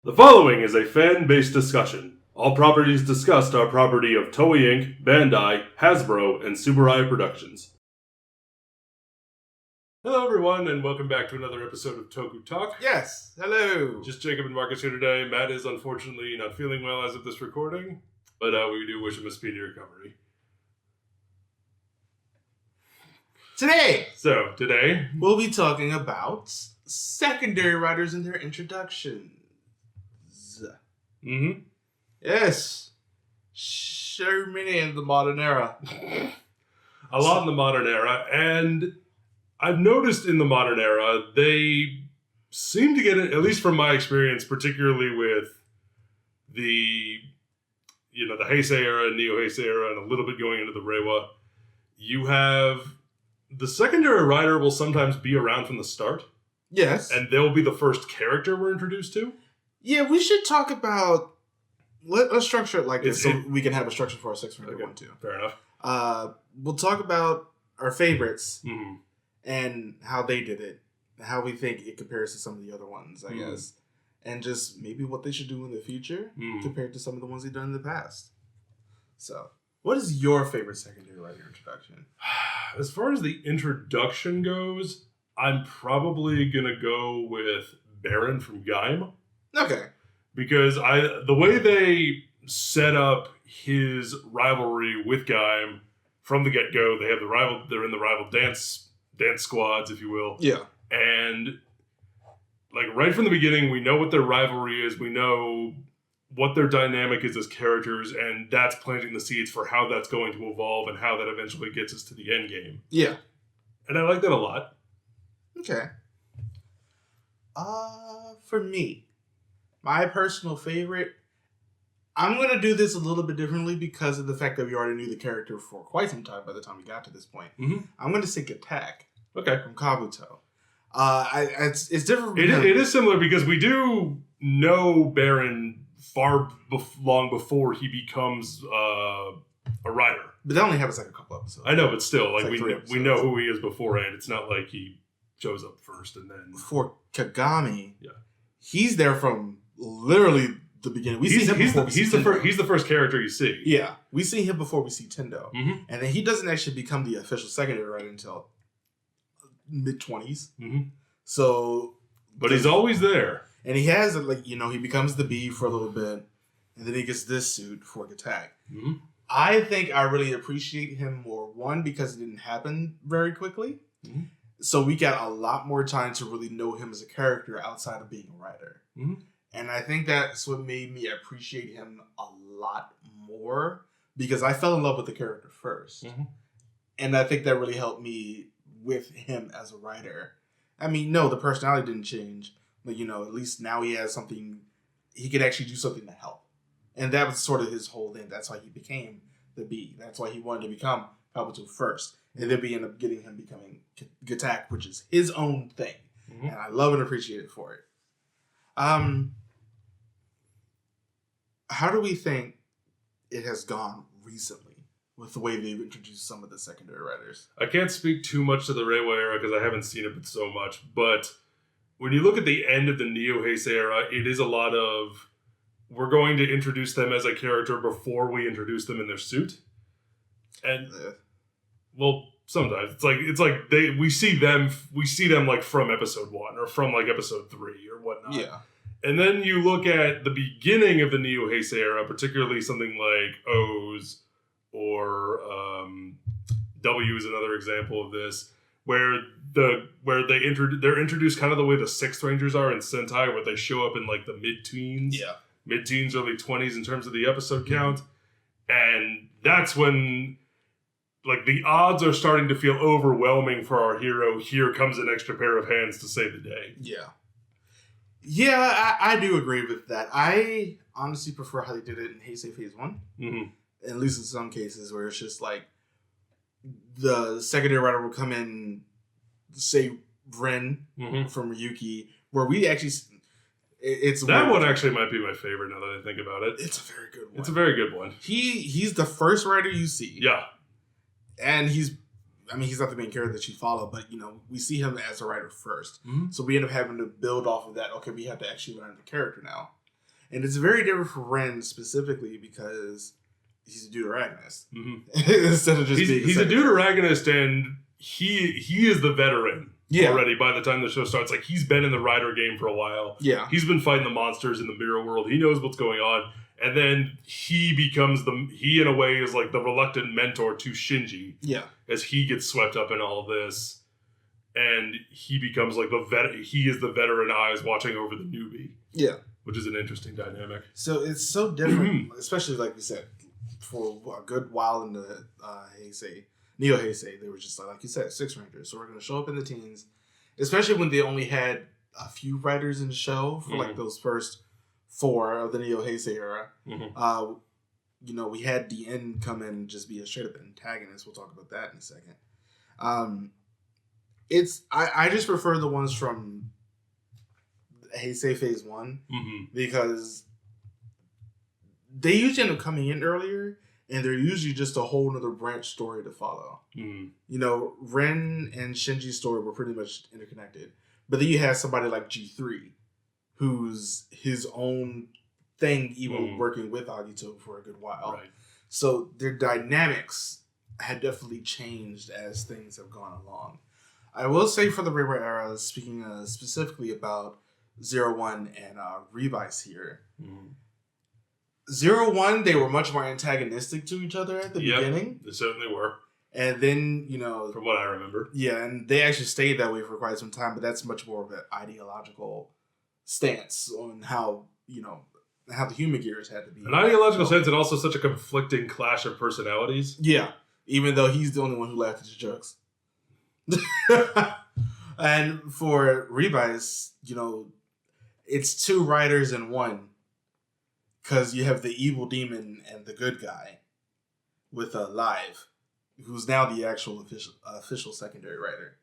The following is a fan-based discussion. All properties discussed are property of Toei Inc., Bandai, Hasbro, and Subaru Productions. Hello everyone, and welcome back to another episode of Tokutalk. Yes, hello. Just Jacob and Marcus here today. Matt is unfortunately not feeling well as of this recording, but we do wish him a speedy recovery. Today, we'll be talking about secondary riders and their introductions. Mm-hmm. Yes. So many in the modern era. A lot in the modern era, and I've noticed in the modern era, they seem to get it, at least from my experience, particularly with the Heisei era, Neo-Heisei era, and a little bit going into the Reiwa. You have the secondary rider will sometimes be around from the start. Yes. And they'll be the first character we're introduced to. Yeah, we should talk about... Let's structure it like this so we can have a structure for our 601 too. Fair enough. We'll talk about our favorites mm-hmm. and how they did it, how we think it compares to some of the other ones, I guess. And just maybe what they should do in the future compared to some of the ones they've done in the past. So, what is your favorite secondary rider introduction? As far as the introduction goes, I'm probably going to go with Baron from Gaim. Okay. Because the way they set up his rivalry with Gaim from the get-go, they have they're in the rival dance squads, if you will. Yeah. And like right from the beginning, we know what their rivalry is, we know what their dynamic is as characters, and that's planting the seeds for how that's going to evolve and how that eventually gets us to the end game. Yeah. And I like that a lot. Okay. For me, my personal favorite, I'm going to do this a little bit differently because of the fact that we already knew the character for quite some time by the time we got to this point. Mm-hmm. I'm going to say Attack. Okay. From Kabuto. It's different. It is similar because we do know Baron long before he becomes a rider. But that only happens like a couple episodes. I know, but still, like we know who he is beforehand. It's not like he shows up first and then... For Kagami, yeah, he's there from literally the beginning. He's the first character you see. Yeah, we see him before we see Tendo, mm-hmm. and then he doesn't actually become the official secondary rider until mid-20s. Mm-hmm. So, but he's always there, and he has he becomes the B for a little bit, and then he gets this suit for Attack. Mm-hmm. I think I really appreciate him more. One, because it didn't happen very quickly. Mm-hmm. So we got a lot more time to really know him as a character outside of being a writer. Mm-hmm. And I think that's what made me appreciate him a lot more because I fell in love with the character first. Mm-hmm. And I think that really helped me with him as a writer. I mean, no, the personality didn't change. But, at least now he has something, he could actually do something to help. And that was sort of his whole thing. That's why he became the B. That's why he wanted to become Kabuto first. And then we end up getting him becoming Attack, which is his own thing. Mm-hmm. And I love and appreciate it for it. How do we think it has gone recently with the way they've introduced some of the secondary riders? I can't speak too much to the Reiwa era because I haven't seen it so much. But when you look at the end of the Neo-Heisei era, it is a lot of... We're going to introduce them as a character before we introduce them in their suit. And... Well, sometimes it's like we see them like from episode 1 or from like episode 3 or whatnot. Yeah. And then you look at the beginning of the Neo-Heisei era, particularly something like O's or W is another example of this, where they're introduced kind of the way the Sixth Rangers are in Sentai, where they show up in like the mid-teens. Yeah. Mid-teens, early 20s in terms of the episode count. And that's when... Like, the odds are starting to feel overwhelming for our hero. Here comes an extra pair of hands to save the day. Yeah. Yeah, I do agree with that. I honestly prefer how they did it in Heisei Phase 1. Mm-hmm. At least in some cases where it's just like the secondary rider will come in, say, Ren from Ryuki, where we actually... It's that one actually might be my favorite now that I think about it. It's a very good one. It's a very good one. He's the first rider you see. Yeah. And he's not the main character that you follow, but, we see him as a writer first. Mm-hmm. So we end up having to build off of that. Okay, we have to actually learn the character now. And it's very different for Ren specifically because he's a deuteragonist. Instead of just being he's a deuteragonist, and he is the veteran already by the time the show starts. Like, he's been in the Rider game for a while. Yeah. He's been fighting the monsters in the mirror world. He knows what's going on. And then he becomes he in a way is like the reluctant mentor to Shinji. Yeah. As he gets swept up in all of this. And he becomes like he is the veteran eyes watching over the newbie. Yeah. Which is an interesting dynamic. So it's so different, especially like we said, for a good while in the Heisei, Neo Heisei, they were just like you said, 6 Rangers. So we're going to show up in the teens, especially when they only had a few writers in the show for like those first 4 of the Neo Heisei era. You know, we had DN come in and just be a straight up antagonist. We'll talk about that in a second. I just prefer the ones from Heisei Phase 1 because they usually end up coming in earlier and they're usually just a whole other branch story to follow. You know, Ren and Shinji's story were pretty much interconnected. But then you have somebody like G3 who's his own thing, even working with Agito for a good while. Right. So their dynamics had definitely changed as things have gone along. I will say for the Reiwa era, speaking specifically about 01 and Revice here. 01, they were much more antagonistic to each other at the beginning. They certainly were. And then, you know... From what I remember. Yeah, and they actually stayed that way for quite some time, but that's much more of an ideological stance on how, you know, how the human gears had to be. An ideological sense and also such a conflicting clash of personalities. Yeah, even though he's the only one who laughed at his jokes. And for Revice, you know, it's 2 writers in one. Because you have the evil demon and the good guy with Live, who's now the actual official secondary writer.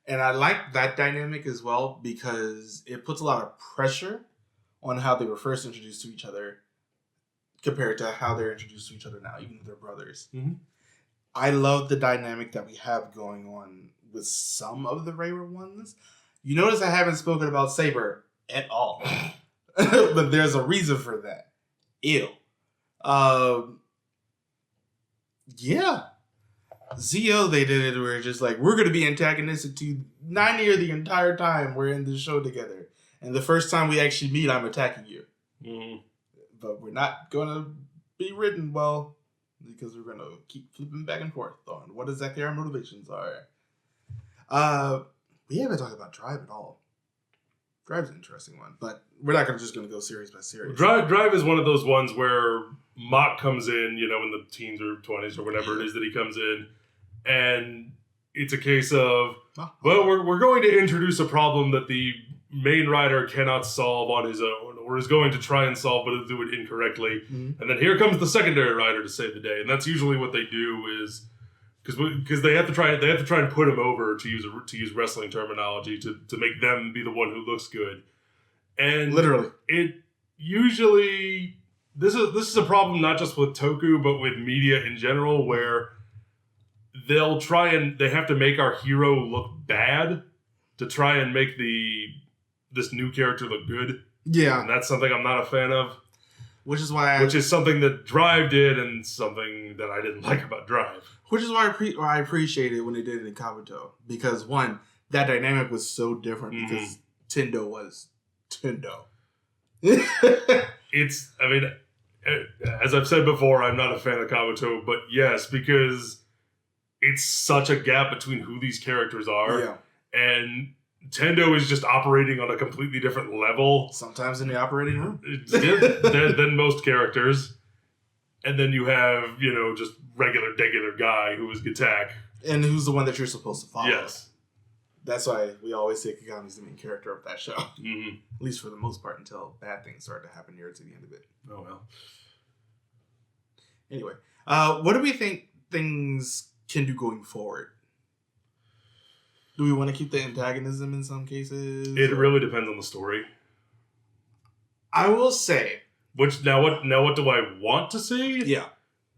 And I like that dynamic as well because it puts a lot of pressure on how they were first introduced to each other compared to how they're introduced to each other now, even if they're brothers. I love the dynamic that we have going on with some of the Reiwa ones. You notice I haven't spoken about Saber at all. But there's a reason for that. Ew. Yeah. Zio, they did it where just like, we're going to be antagonistic to 90 or the entire time we're in this show together. And the first time we actually meet, I'm attacking you. But we're not going to be written well because we're going to keep flipping back and forth on what exactly our motivations are. We haven't talked about Drive at all. Drive's an interesting one, but we're not just going to go series by series. Drive is one of those ones where Mach comes in, you know, in the teens or 20s or whatever it is that he comes in, and it's a case of, well, we're going to introduce a problem that the main rider cannot solve on his own, or is going to try and solve, but he'll do it incorrectly. And then here comes the secondary rider to save the day, and that's usually what they do is... Because they have to try and put him over, to use wrestling terminology, to make them be the one who looks good, and literally it usually this is a problem not just with Toku but with media in general, where they have to make our hero look bad to try and make this new character look good. Yeah, and that's something I'm not a fan of. Which is something that Drive did, and something that I didn't like about Drive. Which is why I appreciate it when they did it in Kabuto. Because, one, that dynamic was so different because Tendo was Tendo. As I've said before, I'm not a fan of Kabuto, but yes, because it's such a gap between who these characters are. Yeah. And Tendo is just operating on a completely different level. Sometimes in the operating room. than most characters. And then you have, you know, just regular guy who is Gatak. And who's the one that you're supposed to follow. Yes. That's why we always say Kagami's the main character of that show. At least for the most part, until bad things start to happen near to the end of it. Oh, well. Anyway, what do we think things can do going forward? Do we want to keep the antagonism in some cases? It really depends on the story. I will say... Now what do I want to see? Yeah.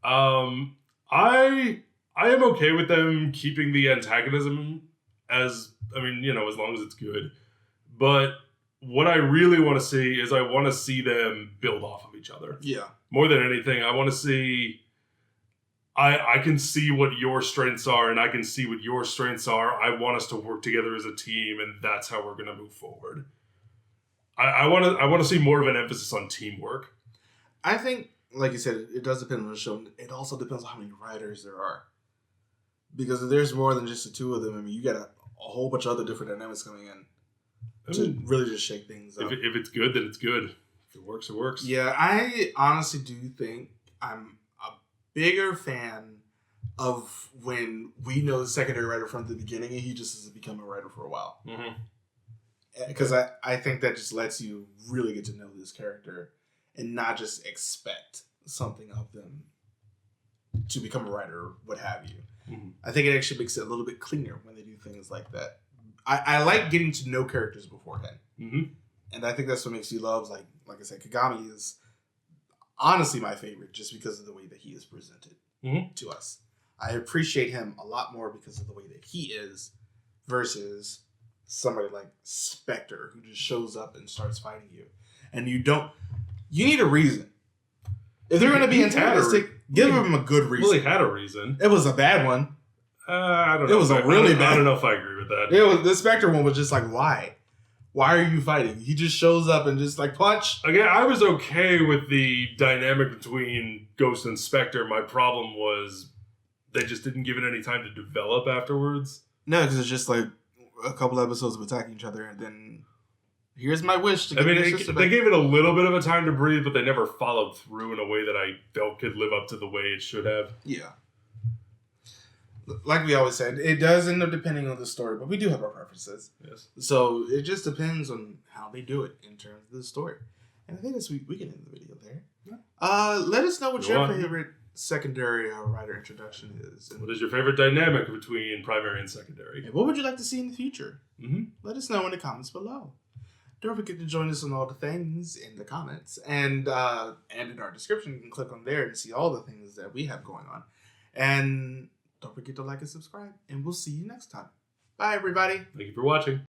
I am okay with them keeping the antagonism as long as it's good. But what I really want to see is I want to see them build off of each other. Yeah. More than anything, I want to see... I can see what your strengths are, and I can see what your strengths are. I want us to work together as a team, and that's how we're going to move forward. I want to see more of an emphasis on teamwork. I think, like you said, it does depend on the show. It also depends on how many writers there are. Because if there's more than just the two of them, I mean, you got a whole bunch of other different dynamics coming in to really just shake things up. If it's good, then it's good. If it works, it works. Yeah, I honestly do think I'm a bigger fan of when we know the secondary writer from the beginning and he just has become a writer for a while. Because I think that just lets you really get to know this character and not just expect something of them to become a writer or what have you. I think it actually makes it a little bit cleaner when they do things like that. I like getting to know characters beforehand. And I think that's what makes me love, like I said, Kagami is honestly my favorite just because of the way that he is presented to us. I appreciate him a lot more because of the way that he is versus somebody like Spectre who just shows up and starts fighting you. And you need a reason. If they're going to be antagonistic, give him a good reason. Well, he had a reason. It was a bad one. I don't know. It was a really bad. I don't know if I agree with that. The Spectre one was just like, why? Why are you fighting? He just shows up and just like punch. Again, I was okay with the dynamic between Ghost and Spectre. My problem was they just didn't give it any time to develop afterwards. No, because it's just like a couple episodes of attacking each other and then here's my wish to get your sister back. They gave it a little bit of a time to breathe, but they never followed through in a way that I felt could live up to the way it should have. Yeah. Like we always said, it does end up depending on the story, but we do have our preferences. Yes. So it just depends on how they do it in terms of the story. And I think this week we can end the video there. Yeah. Let us know what your favorite secondary writer introduction is. And what is your favorite dynamic between primary and secondary? And what would you like to see in the future? Let us know in the comments below. Don't forget to join us on all the things in the comments. And in our description, you can click on there and see all the things that we have going on. And don't forget to like and subscribe. And we'll see you next time. Bye, everybody. Thank you for watching.